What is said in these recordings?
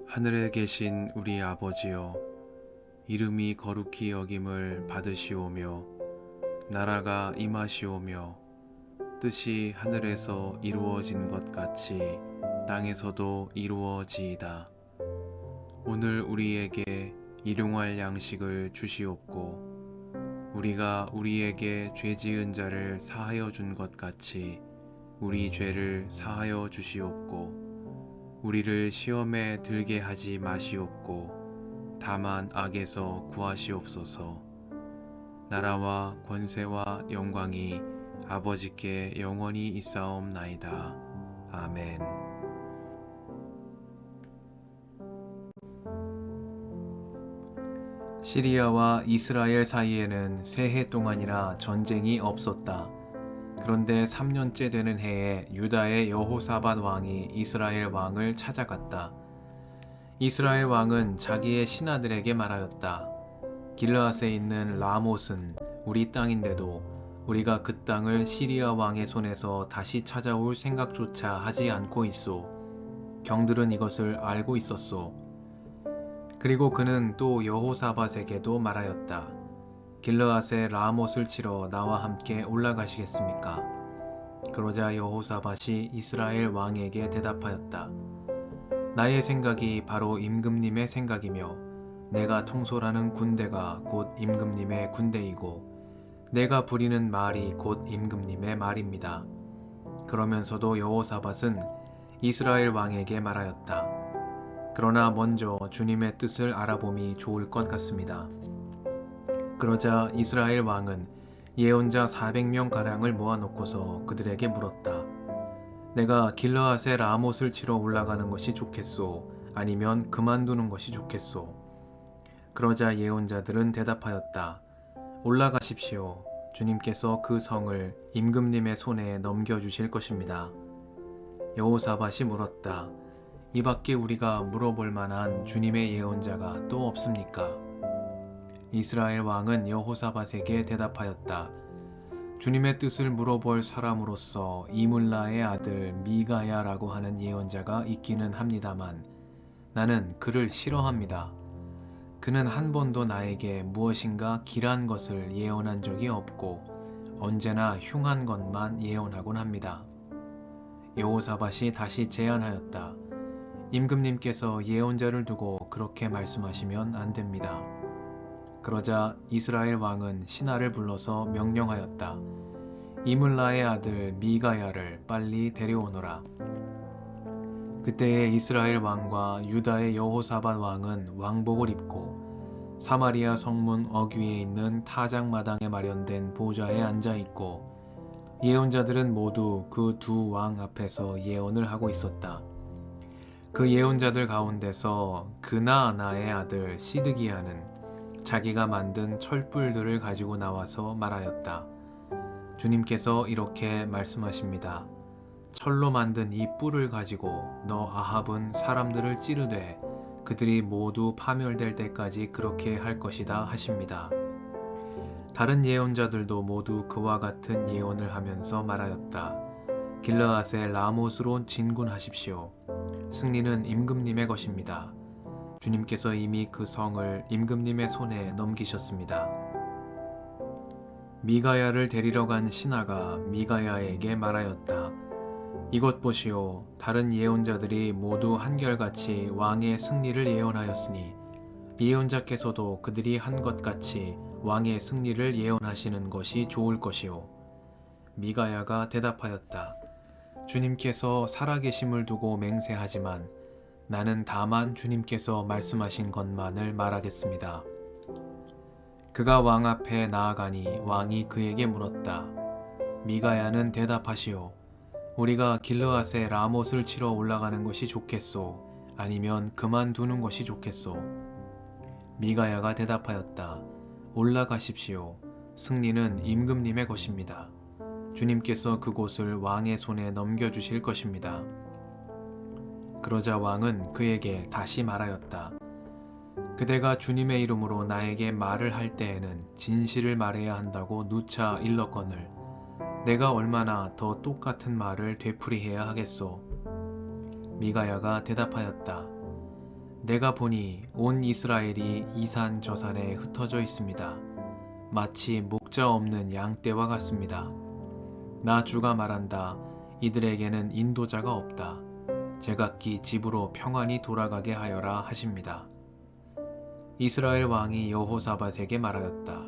하늘에 계신 우리 아버지여, 이름이 거룩히 여김을 받으시오며 나라가 임하시오며 뜻이 하늘에서 이루어진 것 같이 땅에서도 이루어지이다. 오늘 우리에게 일용할 양식을 주시옵고 우리가 우리에게 죄 지은 자를 사하여 준 것 같이 우리 죄를 사하여 주시옵고 우리를 시험에 들게 하지 마시옵고 다만 악에서 구하시옵소서. 나라와 권세와 영광이 아버지께 영원히 있사옵나이다. 아멘. 시리아와 이스라엘 사이에는 새해 동안이나 전쟁이 없었다. 그런데 3년째 되는 해에 유다의 여호사밧 왕이 이스라엘 왕을 찾아갔다. 이스라엘 왕은 자기의 신하들에게 말하였다. 길르앗에 있는 라못은 우리 땅인데도 우리가 그 땅을 시리아 왕의 손에서 다시 찾아올 생각조차 하지 않고 있소. 경들은 이것을 알고 있었소. 그리고 그는 또 여호사밧에게도 말하였다. 길르앗의 라못을 치러 나와 함께 올라가시겠습니까? 그러자 여호사밧이 이스라엘 왕에게 대답하였다. 나의 생각이 바로 임금님의 생각이며 내가 통솔하는 군대가 곧 임금님의 군대이고 내가 부리는 말이 곧 임금님의 말입니다. 그러면서도 여호사밧은 이스라엘 왕에게 말하였다. 그러나 먼저 주님의 뜻을 알아봄이 좋을 것 같습니다. 그러자 이스라엘 왕은 예언자 400명가량을 모아놓고서 그들에게 물었다. 내가 길르앗의 라못을 치러 올라가는 것이 좋겠소? 아니면 그만두는 것이 좋겠소? 그러자 예언자들은 대답하였다. 올라가십시오. 주님께서 그 성을 임금님의 손에 넘겨주실 것입니다. 여호사밧이 물었다. 이 밖에 우리가 물어볼 만한 주님의 예언자가 또 없습니까? 이스라엘 왕은 여호사밧에게 대답하였다. 주님의 뜻을 물어볼 사람으로서 이물라의 아들 미가야라고 하는 예언자가 있기는 합니다만 나는 그를 싫어합니다. 그는 한 번도 나에게 무엇인가 길한 것을 예언한 적이 없고 언제나 흉한 것만 예언하곤 합니다. 여호사밧이 다시 제안하였다. 임금님께서 예언자를 두고 그렇게 말씀하시면 안 됩니다. 그러자 이스라엘 왕은 신하를 불러서 명령하였다. 이물라의 아들 미가야를 빨리 데려오너라. 그때에 이스라엘 왕과 유다의 여호사밧 왕은 왕복을 입고 사마리아 성문 어귀에 있는 타작마당에 마련된 보좌에 앉아 있고 예언자들은 모두 그 두 왕 앞에서 예언을 하고 있었다. 그 예언자들 가운데서 그나아나의 아들 시드기야는 자기가 만든 철불들을 가지고 나와서 말하였다. 주님께서 이렇게 말씀하십니다. 철로 만든 이 뿔을 가지고 너 아합은 사람들을 찌르되 그들이 모두 파멸될 때까지 그렇게 할 것이다 하십니다. 다른 예언자들도 모두 그와 같은 예언을 하면서 말하였다. 길르앗의 라못으로 진군하십시오. 승리는 임금님의 것입니다. 주님께서 이미 그 성을 임금님의 손에 넘기셨습니다. 미가야를 데리러 간 신하가 미가야에게 말하였다. 이것 보시오. 다른 예언자들이 모두 한결같이 왕의 승리를 예언하였으니 예언자께서도 그들이 한 것 같이 왕의 승리를 예언하시는 것이 좋을 것이오. 미가야가 대답하였다. 주님께서 살아계심을 두고 맹세하지만 나는 다만 주님께서 말씀하신 것만을 말하겠습니다. 그가 왕 앞에 나아가니 왕이 그에게 물었다. 미가야는 대답하시오. 우리가 길르앗의 라못을 치러 올라가는 것이 좋겠소? 아니면 그만두는 것이 좋겠소? 미가야가 대답하였다. 올라가십시오. 승리는 임금님의 것입니다. 주님께서 그곳을 왕의 손에 넘겨주실 것입니다. 그러자 왕은 그에게 다시 말하였다. 그대가 주님의 이름으로 나에게 말을 할 때에는 진실을 말해야 한다고 누차 일렀거늘 내가 얼마나 더 똑같은 말을 되풀이해야 하겠소. 미가야가 대답하였다. 내가 보니 온 이스라엘이 이 산 저 산에 흩어져 있습니다. 마치 목자 없는 양떼와 같습니다. 나 주가 말한다. 이들에게는 인도자가 없다. 제각기 집으로 평안히 돌아가게 하여라 하십니다. 이스라엘 왕이 여호사밧에게 말하였다.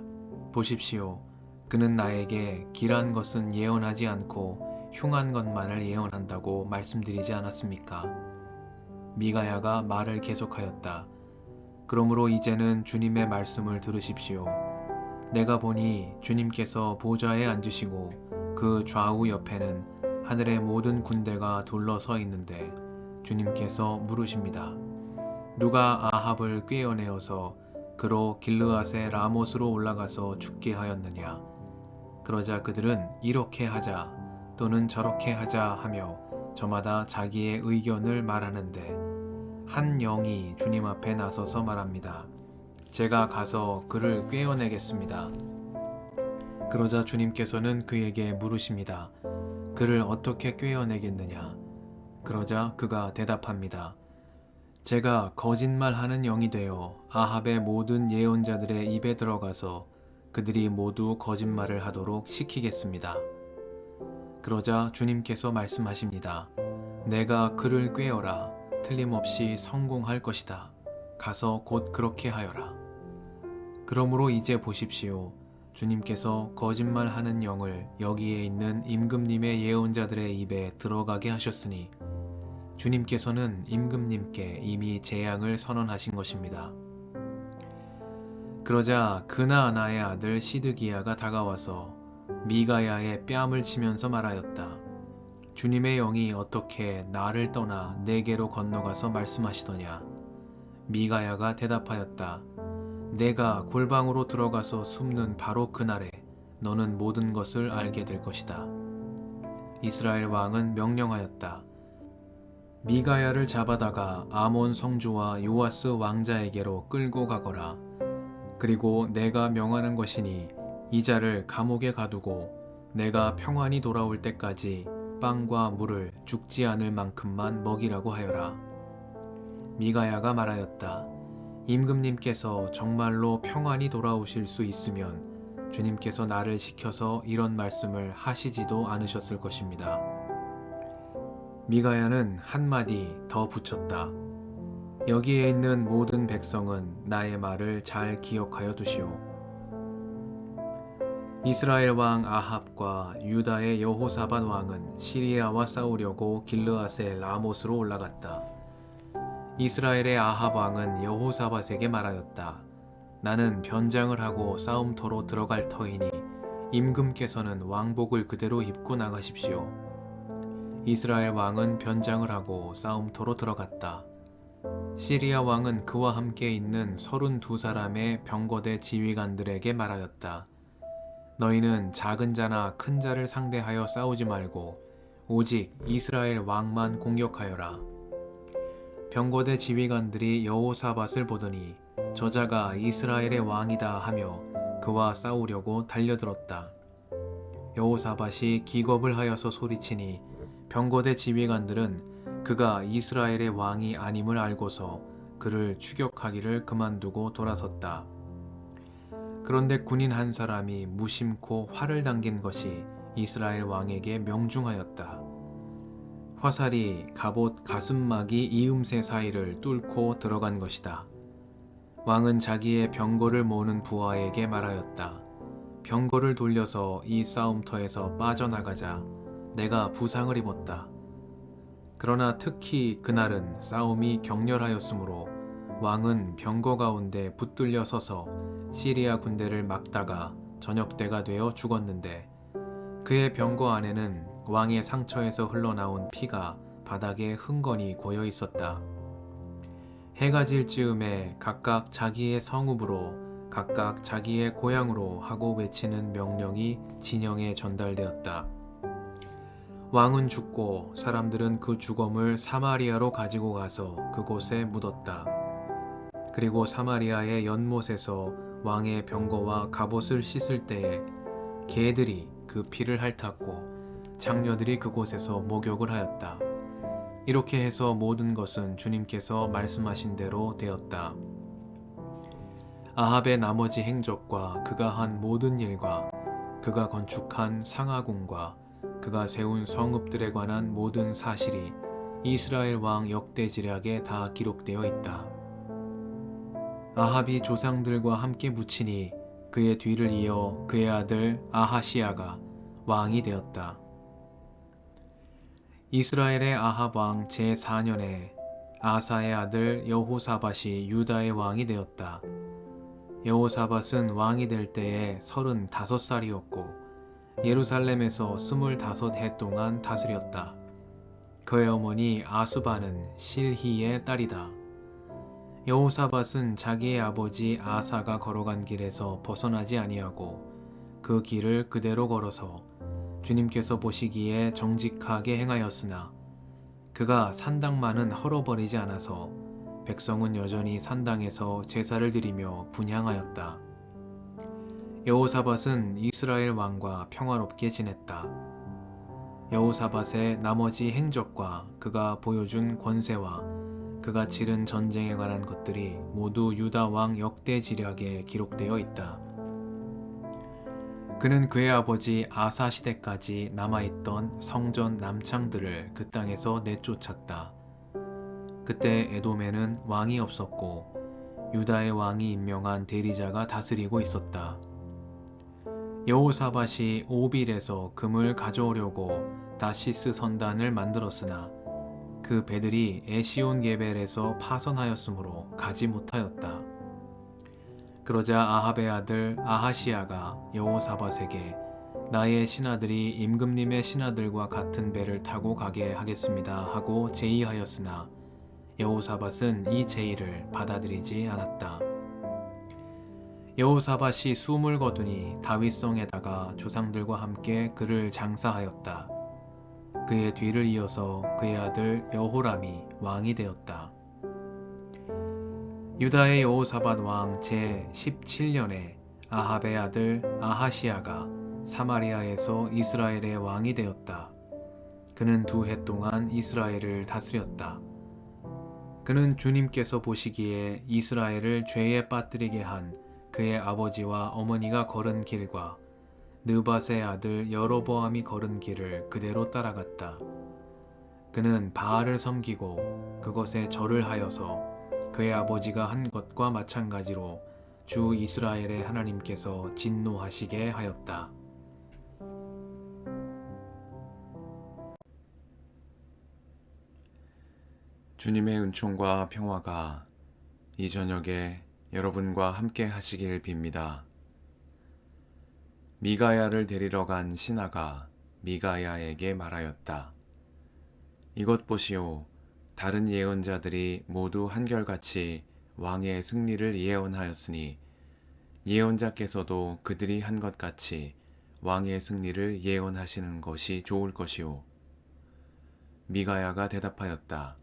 보십시오. 그는 나에게 길한 것은 예언하지 않고 흉한 것만을 예언한다고 말씀드리지 않았습니까? 미가야가 말을 계속하였다. 그러므로 이제는 주님의 말씀을 들으십시오. 내가 보니 주님께서 보좌에 앉으시고 그 좌우 옆에는 하늘의 모든 군대가 둘러서 있는데 주님께서 물으십니다. 누가 아합을 꾀어내어서 그로 길르앗의 라못으로 올라가서 죽게 하였느냐? 그러자 그들은 이렇게 하자 또는 저렇게 하자 하며 저마다 자기의 의견을 말하는데 한 영이 주님 앞에 나서서 말합니다. 제가 가서 그를 꾀어내겠습니다. 그러자 주님께서는 그에게 물으십니다. 그를 어떻게 꾀어내겠느냐? 그러자 그가 대답합니다. 제가 거짓말하는 영이 되어 아합의 모든 예언자들의 입에 들어가서 그들이 모두 거짓말을 하도록 시키겠습니다. 그러자 주님께서 말씀하십니다. 내가 그를 꾀어라. 틀림없이 성공할 것이다. 가서 곧 그렇게 하여라. 그러므로 이제 보십시오. 주님께서 거짓말하는 영을 여기에 있는 임금님의 예언자들의 입에 들어가게 하셨으니 주님께서는 임금님께 이미 재앙을 선언하신 것입니다. 그러자 그나아나의 아들 시드기야가 다가와서 미가야의 뺨을 치면서 말하였다. 주님의 영이 어떻게 나를 떠나 내게로 건너가서 말씀하시더냐? 미가야가 대답하였다. 내가 골방으로 들어가서 숨는 바로 그날에 너는 모든 것을 알게 될 것이다. 이스라엘 왕은 명령하였다. 미가야를 잡아다가 아몬 성주와 요아스 왕자에게로 끌고 가거라. 그리고 내가 명하는 것이니 이 자를 감옥에 가두고 내가 평안히 돌아올 때까지 빵과 물을 죽지 않을 만큼만 먹이라고 하여라. 미가야가 말하였다. 임금님께서 정말로 평안히 돌아오실 수 있으면 주님께서 나를 시켜서 이런 말씀을 하시지도 않으셨을 것입니다. 미가야는 한마디 더 붙였다. 여기에 있는 모든 백성은 나의 말을 잘 기억하여 두시오. 이스라엘 왕 아합과 유다의 여호사밧 왕은 시리아와 싸우려고 길르앗의 라못으로 올라갔다. 이스라엘의 아합 왕은 여호사밧에게 말하였다. 나는 변장을 하고 싸움터로 들어갈 터이니 임금께서는 왕복을 그대로 입고 나가십시오. 이스라엘 왕은 변장을 하고 싸움터로 들어갔다. 시리아 왕은 그와 함께 있는 32사람의 병거대 지휘관들에게 말하였다. 너희는 작은 자나 큰 자를 상대하여 싸우지 말고 오직 이스라엘 왕만 공격하여라. 병거대 지휘관들이 여호사밧을 보더니 저자가 이스라엘의 왕이다 하며 그와 싸우려고 달려들었다. 여호사밧이 기겁을 하여서 소리치니 병거대 지휘관들은 그가 이스라엘의 왕이 아님을 알고서 그를 추격하기를 그만두고 돌아섰다. 그런데 군인 한 사람이 무심코 활을 당긴 것이 이스라엘 왕에게 명중하였다. 화살이 갑옷 가슴막이 이음새 사이를 뚫고 들어간 것이다. 왕은 자기의 병거를 모는 부하에게 말하였다. 병거를 돌려서 이 싸움터에서 빠져나가자. 내가 부상을 입었다. 그러나 특히 그날은 싸움이 격렬하였으므로 왕은 병거 가운데 붙들려 서서 시리아 군대를 막다가 저녁때가 되어 죽었는데 그의 병거 안에는 왕의 상처에서 흘러나온 피가 바닥에 흥건히 고여 있었다. 해가 질 즈음에 각각 자기의 성읍으로 각각 자기의 고향으로 하고 외치는 명령이 진영에 전달되었다. 왕은 죽고 사람들은 그 죽음을 사마리아로 가지고 가서 그곳에 묻었다. 그리고 사마리아의 연못에서 왕의 병거와 갑옷을 씻을 때에 개들이 그 피를 핥았고 장녀들이 그곳에서 목욕을 하였다. 이렇게 해서 모든 것은 주님께서 말씀하신 대로 되었다. 아합의 나머지 행적과 그가 한 모든 일과 그가 건축한 상하궁과 그가 세운 성읍들에 관한 모든 사실이 이스라엘 왕 역대지략에 다 기록되어 있다. 아합이 조상들과 함께 묻히니 그의 뒤를 이어 그의 아들 아하시야가 왕이 되었다. 이스라엘의 아합 왕 제4년에 아사의 아들 여호사밧이 유다의 왕이 되었다. 여호사밧은 왕이 될 때에 35살이었고 예루살렘에서 25해 동안 다스렸다. 그의 어머니 아수바는 실히의 딸이다. 여호사밧은 자기의 아버지 아사가 걸어간 길에서 벗어나지 아니하고 그 길을 그대로 걸어서 주님께서 보시기에 정직하게 행하였으나 그가 산당만은 헐어버리지 않아서 백성은 여전히 산당에서 제사를 드리며 분향하였다. 여호사밧은 이스라엘 왕과 평화롭게 지냈다. 여호사밧의 나머지 행적과 그가 보여준 권세와 그가 치른 전쟁에 관한 것들이 모두 유다 왕 역대지략에 기록되어 있다. 그는 그의 아버지 아사 시대까지 남아있던 성전 남창들을 그 땅에서 내쫓았다. 그때 에돔에는 왕이 없었고 유다의 왕이 임명한 대리자가 다스리고 있었다. 여호사밧이 오빌에서 금을 가져오려고 다시스 선단을 만들었으나 그 배들이 에시온 게벨에서 파선하였으므로 가지 못하였다. 그러자 아합의 아들 아하시야가 여호사밧에게 나의 신하들이 임금님의 신하들과 같은 배를 타고 가게 하겠습니다 하고 제의하였으나 여호사밧은 이 제의를 받아들이지 않았다. 여호사밧이 숨을 거두니 다윗성에다가 조상들과 함께 그를 장사하였다. 그의 뒤를 이어서 그의 아들 여호람이 왕이 되었다. 유다의 여호사밧 왕 제17년에 아합의 아들 아하시야가 사마리아에서 이스라엘의 왕이 되었다. 그는 2해 동안 이스라엘을 다스렸다. 그는 주님께서 보시기에 이스라엘을 죄에 빠뜨리게 한 그의 아버지와 어머니가 걸은 길과 느밧의 아들 여로보암이 걸은 길을 그대로 따라갔다. 그는 바알을 섬기고 그것에 절을 하여서 그의 아버지가 한 것과 마찬가지로 주 이스라엘의 하나님께서 진노하시게 하였다. 주님의 은총과 평화가 이 저녁에 여러분과 함께 하시길 빕니다. 미가야를 데리러 간 신하가 미가야에게 말하였다. 이것 보시오. 다른 예언자들이 모두 한결같이 왕의 승리를 예언하였으니 예언자께서도 그들이 한 것 같이 왕의 승리를 예언하시는 것이 좋을 것이오. 미가야가 대답하였다.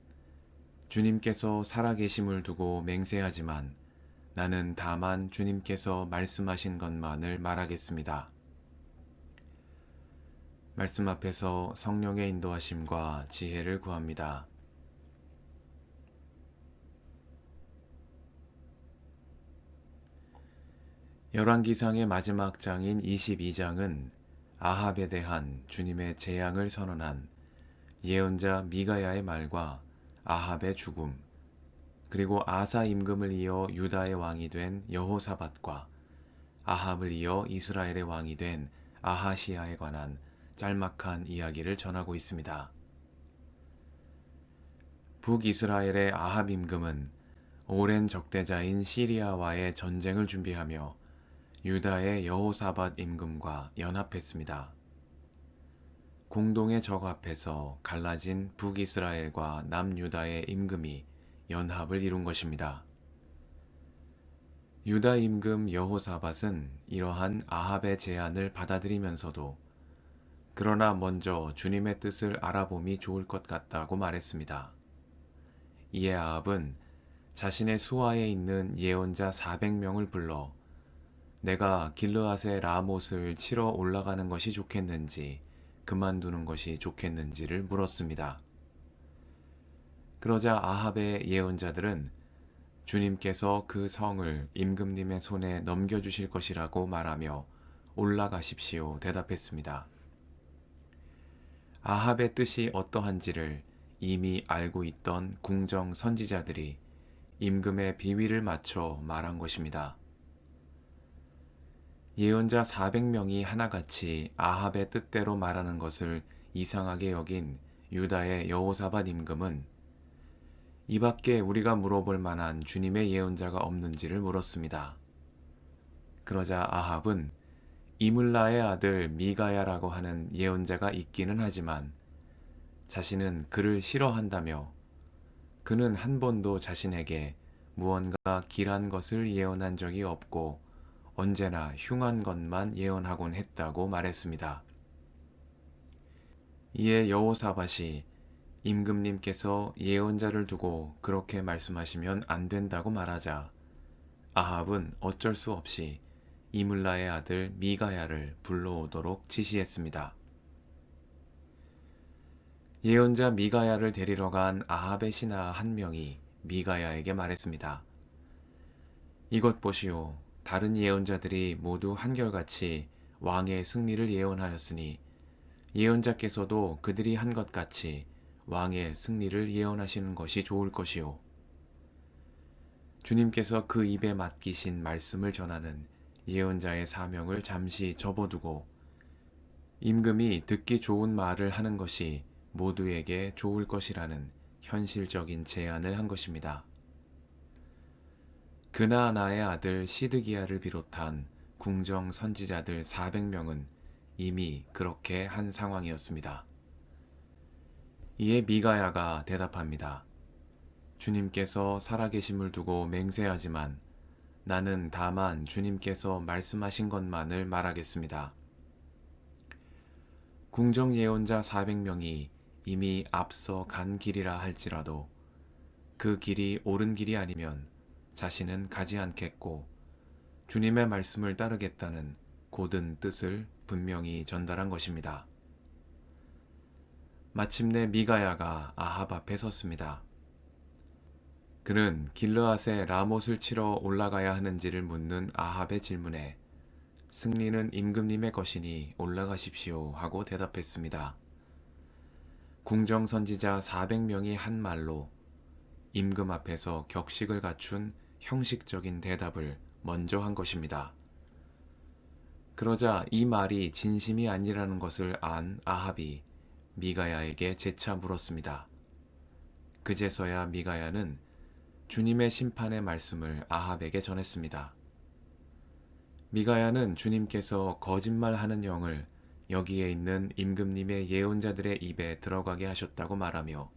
주님께서 살아계심을 두고 맹세하지만 나는 다만 주님께서 말씀하신 것만을 말하겠습니다. 말씀 앞에서 성령의 인도하심과 지혜를 구합니다. 열왕기상의 마지막 장인 22장은 아합에 대한 주님의 재앙을 선언한 예언자 미가야의 말과 아합의 죽음, 그리고 아사 임금을 이어 유다의 왕이 된 여호사밧과 아합을 이어 이스라엘의 왕이 된 아하시야에 관한 짤막한 이야기를 전하고 있습니다. 북이스라엘의 아합 임금은 오랜 적대자인 시리아와의 전쟁을 준비하며 유다의 여호사밧 임금과 연합했습니다. 공동의 적 앞에서 갈라진 북이스라엘과 남유다의 임금이 연합을 이룬 것입니다. 유다 임금 여호사밧은 이러한 아합의 제안을 받아들이면서도 그러나 먼저 주님의 뜻을 알아봄이 좋을 것 같다고 말했습니다. 이에 아합은 자신의 수하에 있는 예언자 400명을 불러 내가 길르앗의 라못을 치러 올라가는 것이 좋겠는지 그만두는 것이 좋겠는지를 물었습니다. 그러자 아합의 예언자들은 주님께서 그 성을 임금님의 손에 넘겨주실 것이라고 말하며 올라가십시오 대답했습니다. 아합의 뜻이 어떠한지를 이미 알고 있던 궁정 선지자들이 임금의 비위를 맞춰 말한 것입니다. 예언자 400명이 하나같이 아합의 뜻대로 말하는 것을 이상하게 여긴 유다의 여호사밧 임금은 이 밖에 우리가 물어볼 만한 주님의 예언자가 없는지를 물었습니다. 그러자 아합은 이물라의 아들 미가야라고 하는 예언자가 있기는 하지만 자신은 그를 싫어한다며 그는 한 번도 자신에게 무언가 길한 것을 예언한 적이 없고 언제나 흉한 것만 예언하곤 했다고 말했습니다. 이에 여호사밧이 임금님께서 예언자를 두고 그렇게 말씀하시면 안 된다고 말하자 아합은 어쩔 수 없이 이물라의 아들 미가야를 불러오도록 지시했습니다. 예언자 미가야를 데리러 간 아합의 신하 한 명이 미가야에게 말했습니다. 이것 보시오. 다른 예언자들이 모두 한결같이 왕의 승리를 예언하였으니 예언자께서도 그들이 한 것 같이 왕의 승리를 예언하시는 것이 좋을 것이오. 주님께서 그 입에 맡기신 말씀을 전하는 예언자의 사명을 잠시 접어두고 임금이 듣기 좋은 말을 하는 것이 모두에게 좋을 것이라는 현실적인 제안을 한 것입니다. 그나아나의 아들 시드기야를 비롯한 궁정 선지자들 400명은 이미 그렇게 한 상황이었습니다. 이에 미가야가 대답합니다. 주님께서 살아계심을 두고 맹세하지만 나는 다만 주님께서 말씀하신 것만을 말하겠습니다. 궁정 예언자 400명이 이미 앞서 간 길이라 할지라도 그 길이 옳은 길이 아니면 자신은 가지 않겠고 주님의 말씀을 따르겠다는 곧은 뜻을 분명히 전달한 것입니다. 마침내 미가야가 아합 앞에 섰습니다. 그는 길르앗에 라못을 치러 올라가야 하는지를 묻는 아합의 질문에 승리는 임금님의 것이니 올라가십시오 하고 대답했습니다. 궁정 선지자 400명이 한 말로 임금 앞에서 격식을 갖춘 형식적인 대답을 먼저 한 것입니다. 그러자 이 말이 진심이 아니라는 것을 안 아합이 미가야에게 재차 물었습니다. 그제서야 미가야는 주님의 심판의 말씀을 아합에게 전했습니다. 미가야는 주님께서 거짓말하는 영을 여기에 있는 임금님의 예언자들의 입에 들어가게 하셨다고 말하며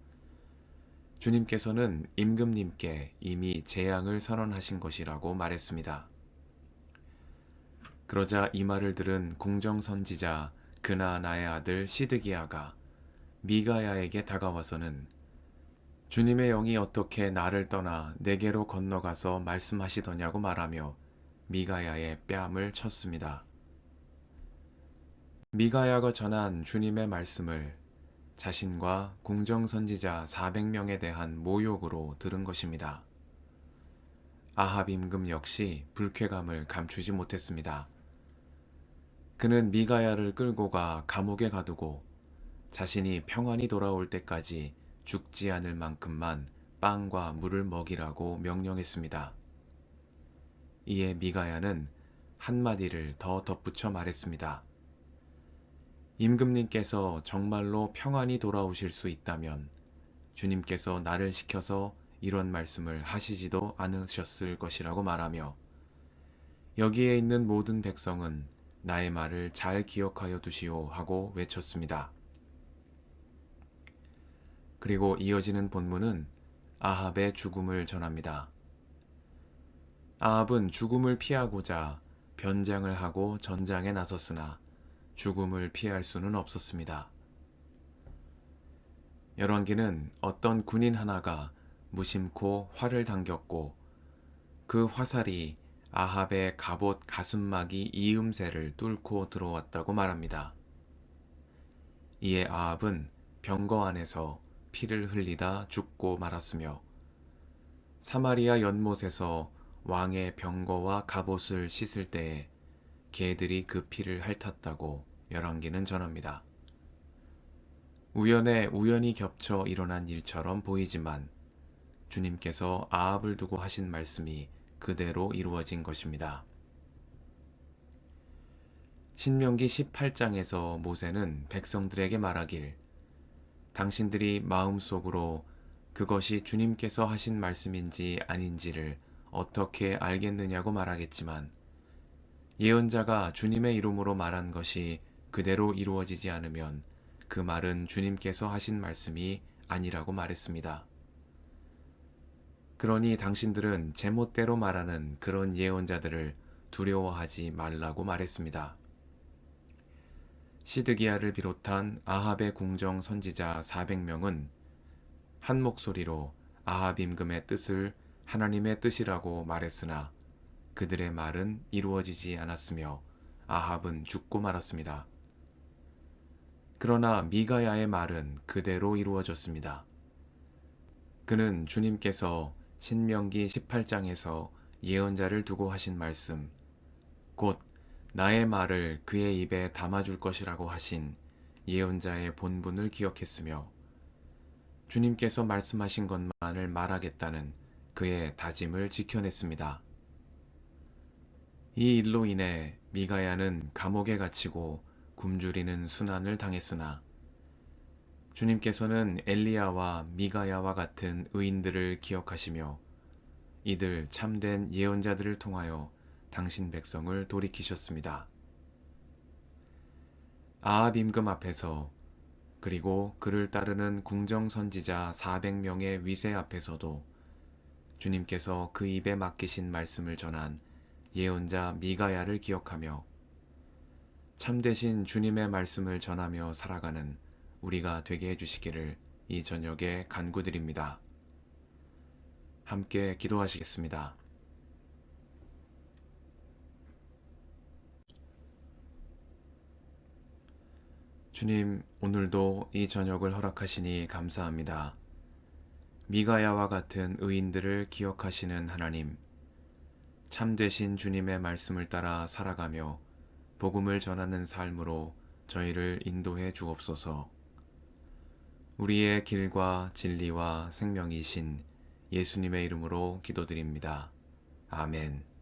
주님께서는 임금님께 이미 재앙을 선언하신 것이라고 말했습니다. 그러자 이 말을 들은 궁정 선지자 그나아나의 아들 시드기야가 미가야에게 다가와서는 주님의 영이 어떻게 나를 떠나 내게로 건너가서 말씀하시더냐고 말하며 미가야의 뺨을 쳤습니다. 미가야가 전한 주님의 말씀을 자신과 궁정 선지자 400명에 대한 모욕으로 들은 것입니다. 아합 임금 역시 불쾌감을 감추지 못했습니다. 그는 미가야를 끌고 가 감옥에 가두고 자신이 평안히 돌아올 때까지 죽지 않을 만큼만 빵과 물을 먹이라고 명령했습니다. 이에 미가야는 한마디를 더 덧붙여 말했습니다. 임금님께서 정말로 평안히 돌아오실 수 있다면 주님께서 나를 시켜서 이런 말씀을 하시지도 않으셨을 것이라고 말하며 여기에 있는 모든 백성은 나의 말을 잘 기억하여 두시오 하고 외쳤습니다. 그리고 이어지는 본문은 아합의 죽음을 전합니다. 아합은 죽음을 피하고자 변장을 하고 전장에 나섰으나 죽음을 피할 수는 없었습니다. 열왕기는 어떤 군인 하나가 무심코 활을 당겼고 그 화살이 아합의 갑옷 가슴막이 이음새를 뚫고 들어왔다고 말합니다. 이에 아합은 병거 안에서 피를 흘리다 죽고 말았으며 사마리아 연못에서 왕의 병거와 갑옷을 씻을 때에 개들이 그 피를 핥았다고 열왕기는 전합니다. 우연히 겹쳐 일어난 일처럼 보이지만 주님께서 아합을 두고 하신 말씀이 그대로 이루어진 것입니다. 신명기 18장에서 모세는 백성들에게 말하길 당신들이 마음속으로 그것이 주님께서 하신 말씀인지 아닌지를 어떻게 알겠느냐고 말하겠지만 예언자가 주님의 이름으로 말한 것이 그대로 이루어지지 않으면 그 말은 주님께서 하신 말씀이 아니라고 말했습니다. 그러니 당신들은 제멋대로 말하는 그런 예언자들을 두려워하지 말라고 말했습니다. 시드기야를 비롯한 아합의 궁정 선지자 400명은 한 목소리로 아합 임금의 뜻을 하나님의 뜻이라고 말했으나 그들의 말은 이루어지지 않았으며 아합은 죽고 말았습니다. 그러나 미가야의 말은 그대로 이루어졌습니다. 그는 주님께서 신명기 18장에서 예언자를 두고 하신 말씀, 곧 나의 말을 그의 입에 담아줄 것이라고 하신 예언자의 본분을 기억했으며 주님께서 말씀하신 것만을 말하겠다는 그의 다짐을 지켜냈습니다. 이 일로 인해 미가야는 감옥에 갇히고 굶주리는 순환을 당했으나 주님께서는 엘리야와 미가야와 같은 의인들을 기억하시며 이들 참된 예언자들을 통하여 당신 백성을 돌이키셨습니다. 아합 임금 앞에서 그리고 그를 따르는 궁정 선지자 400명의 위세 앞에서도 주님께서 그 입에 맡기신 말씀을 전한 예언자 미가야를 기억하며 참되신 주님의 말씀을 전하며 살아가는 우리가 되게 해주시기를 이 저녁에 간구드립니다. 함께 기도하시겠습니다. 주님, 오늘도 이 저녁을 허락하시니 감사합니다. 미가야와 같은 의인들을 기억하시는 하나님, 참되신 주님의 말씀을 따라 살아가며 복음을 전하는 삶으로 저희를 인도해 주옵소서. 우리의 길과 진리와 생명이신 예수님의 이름으로 기도드립니다. 아멘.